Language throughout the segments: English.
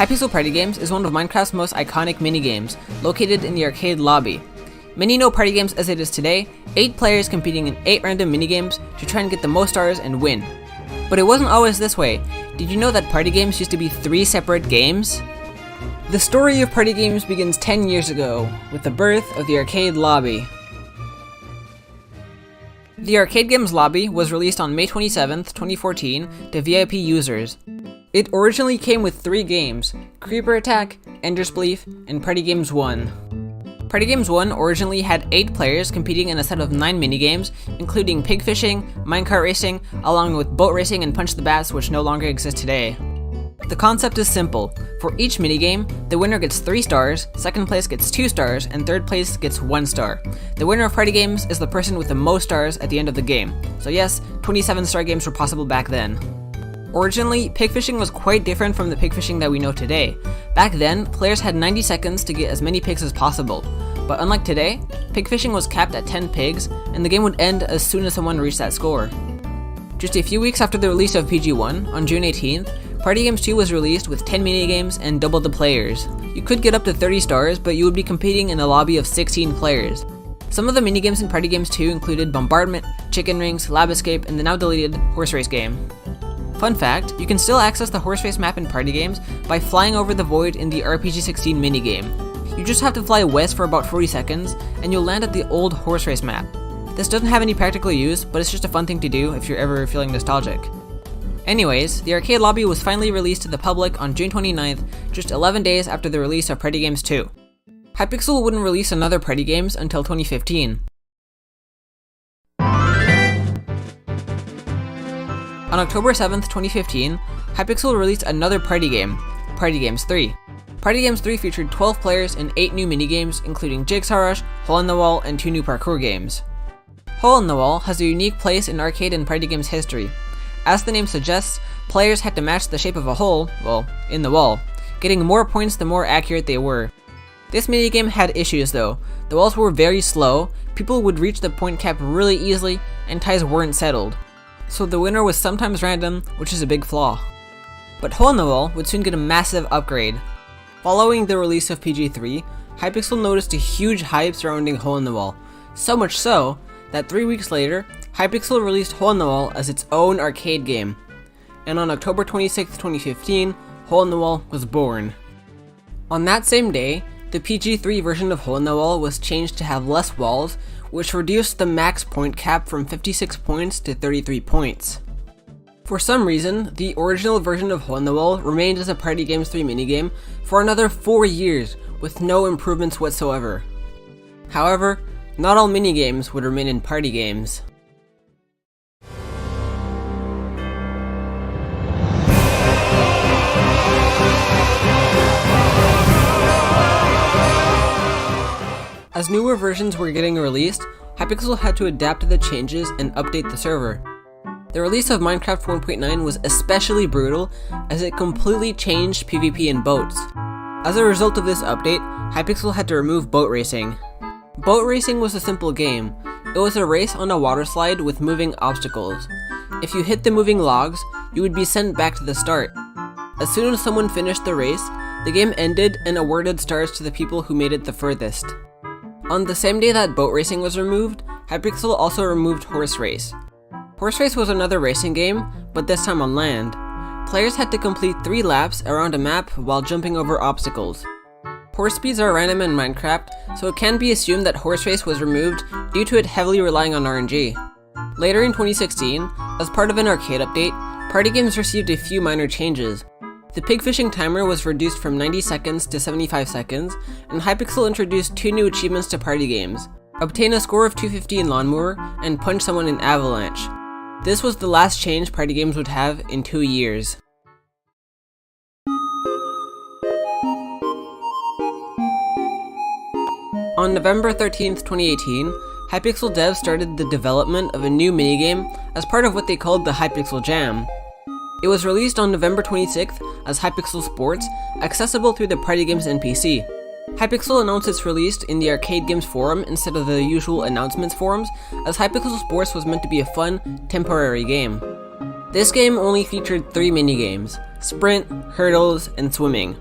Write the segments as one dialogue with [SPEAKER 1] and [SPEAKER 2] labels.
[SPEAKER 1] Hypixel Party Games is one of Minecraft's most iconic minigames, located in the arcade lobby. Many know party games as it is today, 8 players competing in 8 random minigames to try and get the most stars and win. But it wasn't always this way. Did you know that party games used to be 3 separate games? The story of party games begins 10 years ago, with the birth of the arcade lobby. The arcade games lobby was released on May 27th, 2014 to VIP users. It originally came with 3 games, Creeper Attack, Ender's Belief, and Party Games 1. Party Games 1 originally had 8 players competing in a set of 9 minigames, including pig fishing, minecart racing, along with boat racing and punch the bats, which no longer exist today. The concept is simple. For each minigame, the winner gets 3 stars, second place gets 2 stars, and third place gets 1 star. The winner of party games is the person with the most stars at the end of the game. So yes, 27-star games were possible back then. Originally, pig fishing was quite different from the pig fishing that we know today. Back then, players had 90 seconds to get as many pigs as possible. But unlike today, pig fishing was capped at 10 pigs, and the game would end as soon as someone reached that score. Just a few weeks after the release of PG1, on June 18th, Party Games 2 was released with 10 minigames and double the players. You could get up to 30 stars, but you would be competing in a lobby of 16 players. Some of the minigames in Party Games 2 included Bombardment, Chicken Rings, Lab Escape, and the now deleted Horse Race game. Fun fact, you can still access the horse race map in party games by flying over the void in the RPG-16 minigame. You just have to fly west for about 40 seconds, and you'll land at the old horse race map. This doesn't have any practical use, but it's just a fun thing to do if you're ever feeling nostalgic. Anyways, the arcade lobby was finally released to the public on June 29th, just 11 days after the release of Party Games 2. Hypixel wouldn't release another party games until 2015. On October 7th, 2015, Hypixel released another party game, Party Games 3. Party Games 3 featured 12 players and 8 new minigames, including Jigsaw Rush, Hole in the Wall, and 2 new parkour games. Hole in the Wall has a unique place in arcade and party games history. As the name suggests, players had to match the shape of a hole, in the wall, getting more points the more accurate they were. This minigame had issues though. The walls were very slow, people would reach the point cap really easily, and ties weren't settled. So the winner was sometimes random, which is a big flaw. But Hole in the Wall would soon get a massive upgrade. Following the release of PG3, Hypixel noticed a huge hype surrounding Hole in the Wall. So much so, that 3 weeks later, Hypixel released Hole in the Wall as its own arcade game. And on October 26, 2015, Hole in the Wall was born. On that same day, the PG3 version of Hole in the Wall was changed to have less walls, which reduced the max point cap from 56 points to 33 points. For some reason, the original version of Hole in the Wall remained as a Party Games 3 minigame for another 4 years, with no improvements whatsoever. However, not all minigames would remain in party games. As newer versions were getting released, Hypixel had to adapt to the changes and update the server. The release of Minecraft 1.9 was especially brutal as it completely changed PvP in boats. As a result of this update, Hypixel had to remove boat racing. Boat racing was a simple game. It was a race on a water slide with moving obstacles. If you hit the moving logs, you would be sent back to the start. As soon as someone finished the race, the game ended and awarded stars to the people who made it the furthest. On the same day that boat racing was removed, Hypixel also removed Horse Race. Horse Race was another racing game, but this time on land. Players had to complete 3 laps around a map while jumping over obstacles. Horse speeds are random in Minecraft, so it can be assumed that Horse Race was removed due to it heavily relying on RNG. Later in 2016, as part of an arcade update, Party Games received a few minor changes. The pig fishing timer was reduced from 90 seconds to 75 seconds, and Hypixel introduced 2 new achievements to party games. Obtain a score of 250 in Lawnmower, and punch someone in Avalanche. This was the last change party games would have in 2 years. On November 13th, 2018, Hypixel devs started the development of a new minigame as part of what they called the Hypixel Jam. It was released on November 26th as Hypixel Sports, accessible through the Party Games NPC. Hypixel announced its release in the Arcade Games forum instead of the usual announcements forums, as Hypixel Sports was meant to be a fun, temporary game. This game only featured 3 minigames: sprint, hurdles, and swimming.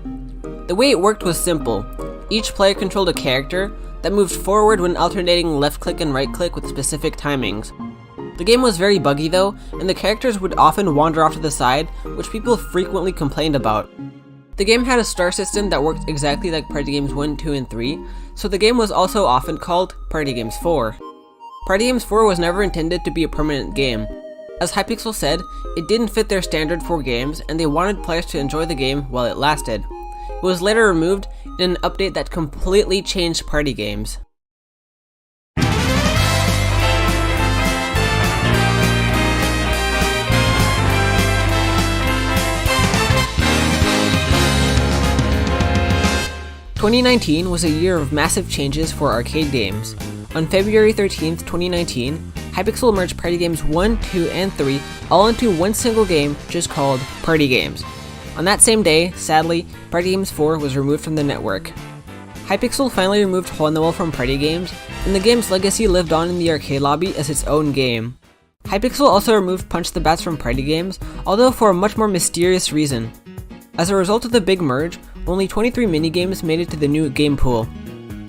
[SPEAKER 1] The way it worked was simple. Each player controlled a character that moved forward when alternating left click and right click with specific timings. The game was very buggy though, and the characters would often wander off to the side, which people frequently complained about. The game had a star system that worked exactly like Party Games 1, 2, and 3, so the game was also often called Party Games 4. Party Games 4 was never intended to be a permanent game. As Hypixel said, it didn't fit their standard for games, and they wanted players to enjoy the game while it lasted. It was later removed in an update that completely changed party games. " 2019 was a year of massive changes for arcade games. On February 13th, 2019, Hypixel merged Party Games 1, 2, and 3 all into one single game just called Party Games. On that same day, sadly, Party Games 4 was removed from the network. Hypixel finally removed Hole in the Wall from Party Games, and the game's legacy lived on in the arcade lobby as its own game. Hypixel also removed Punch the Bats from Party Games, although for a much more mysterious reason. As a result of the big merge, only 23 minigames made it to the new game pool.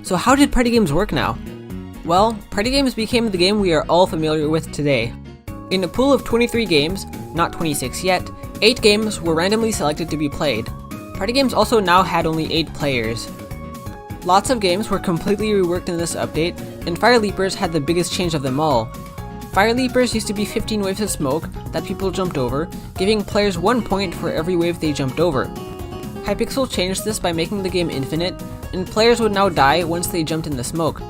[SPEAKER 1] So how did Party Games work now? Well, Party Games became the game we are all familiar with today. In a pool of 23 games, not 26 yet, 8 games were randomly selected to be played. Party Games also now had only 8 players. Lots of games were completely reworked in this update, and Fire Leapers had the biggest change of them all. Fire Leapers used to be 15 waves of smoke that people jumped over, giving players 1 point for every wave they jumped over. Hypixel changed this by making the game infinite, and players would now die once they jumped in the smoke.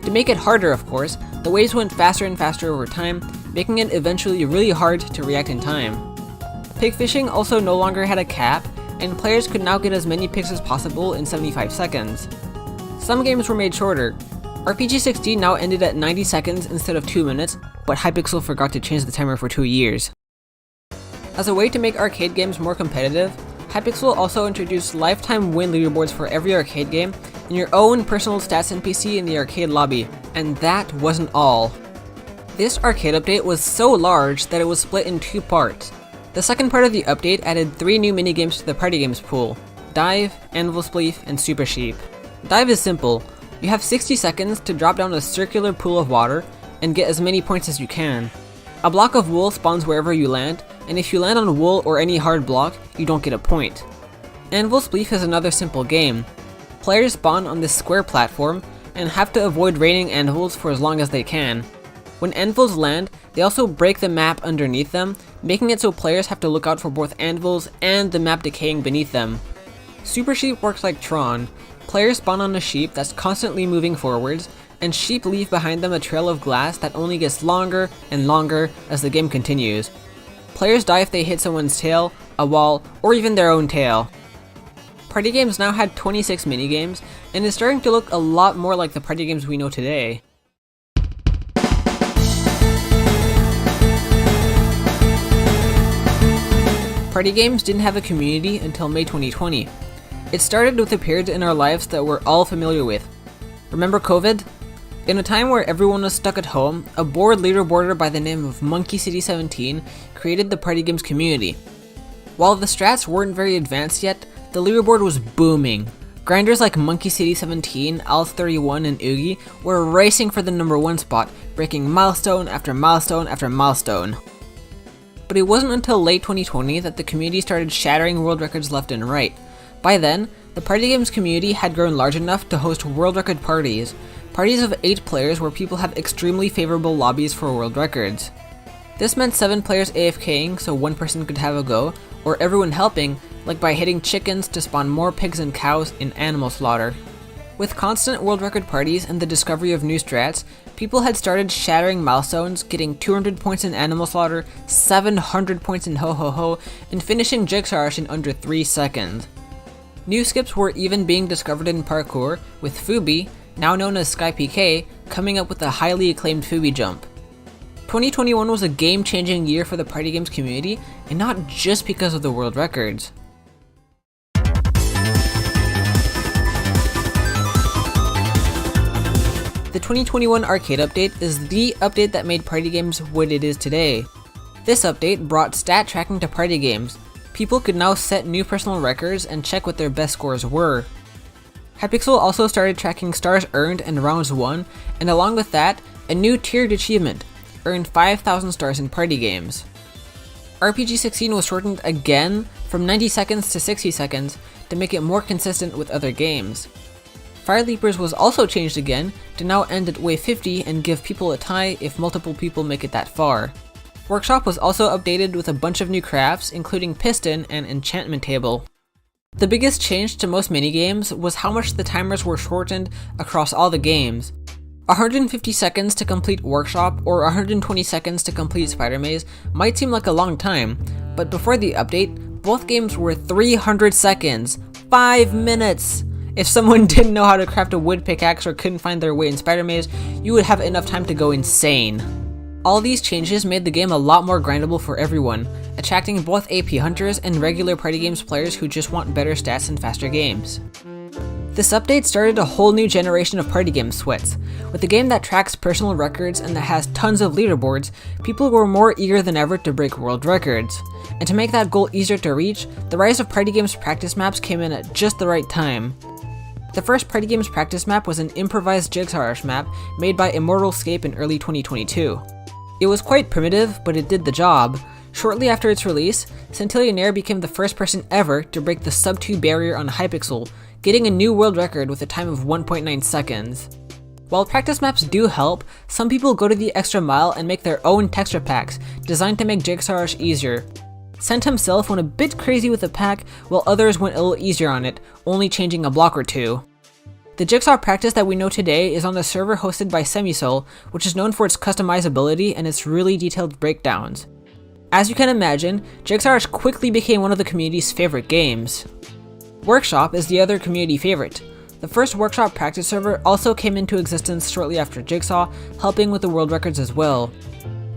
[SPEAKER 1] To make it harder, of course, the waves went faster and faster over time, making it eventually really hard to react in time. Pig fishing also no longer had a cap, and players could now get as many pigs as possible in 75 seconds. Some games were made shorter. RPG 16 now ended at 90 seconds instead of 2 minutes, but Hypixel forgot to change the timer for 2 years. As a way to make arcade games more competitive, Hypixel also introduced lifetime win leaderboards for every arcade game and your own personal stats NPC in the arcade lobby, and that wasn't all. This arcade update was so large that it was split in 2 parts. The second part of the update added 3 new minigames to the Party Games pool: Dive, Anvil Spleef, and Super Sheep. Dive is simple. You have 60 seconds to drop down a circular pool of water and get as many points as you can. A block of wool spawns wherever you land, and if you land on wool or any hard block, you don't get a point. Anvil Spleef is another simple game. Players spawn on this square platform and have to avoid raining anvils for as long as they can. When anvils land, they also break the map underneath them, making it so players have to look out for both anvils and the map decaying beneath them. Super Sheep works like Tron. Players spawn on a sheep that's constantly moving forwards, and sheep leave behind them a trail of glass that only gets longer and longer as the game continues. Players die if they hit someone's tail, a wall, or even their own tail. Party Games now had 26 minigames, and is starting to look a lot more like the Party Games we know today. Party Games didn't have a community until May 2020. It started with the periods in our lives that we're all familiar with. Remember COVID? In a time where everyone was stuck at home, a bored leaderboarder by the name of Monkey City 17 created the Party Games community. While the strats weren't very advanced yet, the leaderboard was booming. Grinders like Monkey City 17, Alf 31, and Oogie were racing for the #1 spot, breaking milestone after milestone after milestone. But it wasn't until late 2020 that the community started shattering world records left and right. By then, the Party Games community had grown large enough to host world record parties. Parties of 8 players where people have extremely favorable lobbies for world records. This meant 7 players AFKing so 1 person could have a go, or everyone helping, like by hitting chickens to spawn more pigs and cows in animal slaughter. With constant world record parties and the discovery of new strats, people had started shattering milestones, getting 200 points in animal slaughter, 700 points in ho ho ho, and finishing Jigsaw Rush in under 3 seconds. New skips were even being discovered in parkour, with Fubi, now known as SkyPK, coming up with a highly acclaimed Fubi jump. 2021 was a game-changing year for the Party Games community, and not just because of the world records. The 2021 arcade update is the update that made Party Games what it is today. This update brought stat tracking to Party Games. people could now set new personal records and check what their best scores were. Hypixel also started tracking stars earned and rounds won, and along with that, a new tiered achievement, earned 5,000 stars in party games. RPG 16 was shortened again from 90 seconds to 60 seconds to make it more consistent with other games. Fire Leapers was also changed again to now end at wave 50 and give people a tie if multiple people make it that far. Workshop was also updated with a bunch of new crafts, including Piston and Enchantment Table. The biggest change to most minigames was how much the timers were shortened across all the games. 150 seconds to complete Workshop or 120 seconds to complete Spider Maze might seem like a long time, but before the update, both games were 300 seconds, 5 minutes! If someone didn't know how to craft a wood pickaxe or couldn't find their way in Spider Maze, you would have enough time to go insane. All these changes made the game a lot more grindable for everyone, attracting both AP hunters and regular party games players who just want better stats and faster games. This update started a whole new generation of party game sweats. With a game that tracks personal records and that has tons of leaderboards, people were more eager than ever to break world records. And to make that goal easier to reach, the rise of party games practice maps came in at just the right time. The first party games practice map was an improvised Jigsaw Rush map made by Immortalscape in early 2022. It was quite primitive, but it did the job. Shortly after its release, Centillionaire became the first person ever to break the sub-2 barrier on Hypixel, getting a new world record with a time of 1.9 seconds. While practice maps do help, some people go to the extra mile and make their own texture packs, designed to make Jigsaw Rush easier. Cent himself went a bit crazy with the pack, while others went a little easier on it, only changing a block or two. The Jigsaw practice that we know today is on the server hosted by Semisol, which is known for its customizability and its really detailed breakdowns. As you can imagine, Jigsaw Rush quickly became one of the community's favorite games. Workshop is the other community favorite. The first Workshop practice server also came into existence shortly after Jigsaw, helping with the world records as well.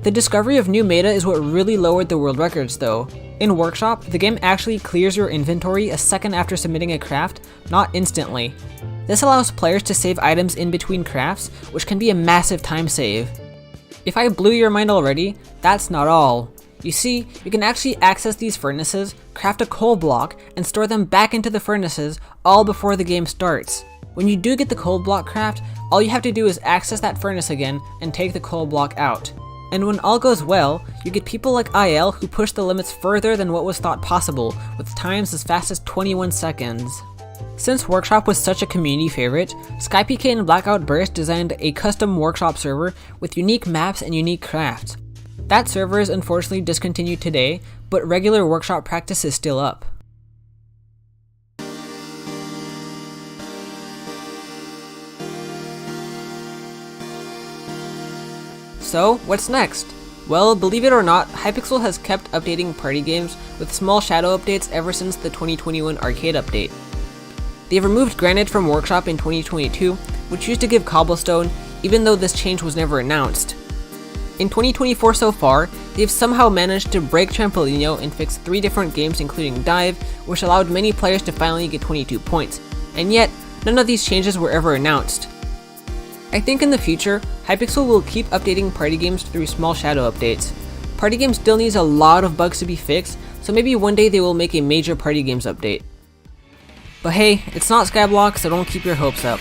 [SPEAKER 1] The discovery of new meta is what really lowered the world records though. In Workshop, the game actually clears your inventory a second after submitting a craft, not instantly. This allows players to save items in between crafts, which can be a massive time save. If I blew your mind already, that's not all. You see, you can actually access these furnaces, craft a coal block, and store them back into the furnaces all before the game starts. When you do get the coal block craft, all you have to do is access that furnace again and take the coal block out. And when all goes well, you get people like IL who push the limits further than what was thought possible, with times as fast as 21 seconds. Since Workshop was such a community favorite, SkyPK and Blackout Burst designed a custom Workshop server with unique maps and unique crafts. That server is unfortunately discontinued today, but regular Workshop practice is still up. So, what's next? Well, believe it or not, Hypixel has kept updating party games with small shadow updates ever since the 2021 arcade update. They've removed Granite from Workshop in 2022, which used to give Cobblestone, even though this change was never announced. In 2024 so far, they've somehow managed to break Trampolino and fix 3 different games including Dive, which allowed many players to finally get 22 points, and yet, none of these changes were ever announced. I think in the future, Hypixel will keep updating party games through small shadow updates. Party games still needs a lot of bugs to be fixed, so maybe one day they will make a major party games update. But hey, it's not Skyblock, so don't keep your hopes up.